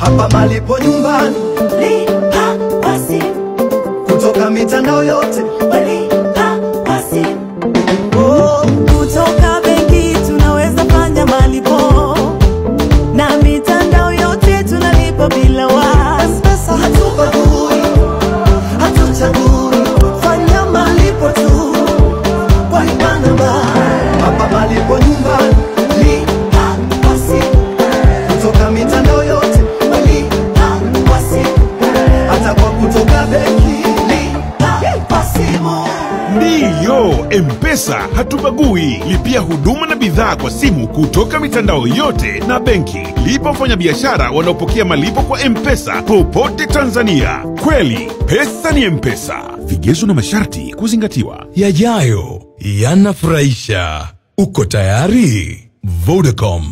Hapa malipo nyumbani, lipa kwa simu. kutoka mitandao yote, lipa kwa simu. Kutoka benki tunaweza fanya malipo, na mitandao yote tunalipa bila wasi. M-Pesa hatubagui, hatuchagui, fanya malipo tu kwa lipa namba. Hapa malipo nyumbani, Lipa kwa simu. kutoka mitandao yote, Lipa kwa simu. hata kwa kutoka benki, Lipa kwa simu. Ndiyo, M-Pesa hatubagui. Lipia huduma na bidhaa kwa simu kutoka mitandao yote na benki. Lipa wafanyabiashara wanaopokea malipo kwa M-Pesa popote Tanzania. Kweli, pesa ni M-Pesa. Vigezo na masharti kuzingatiwa. Yajayo yanafurahisha. Uko tayari? Vodacom.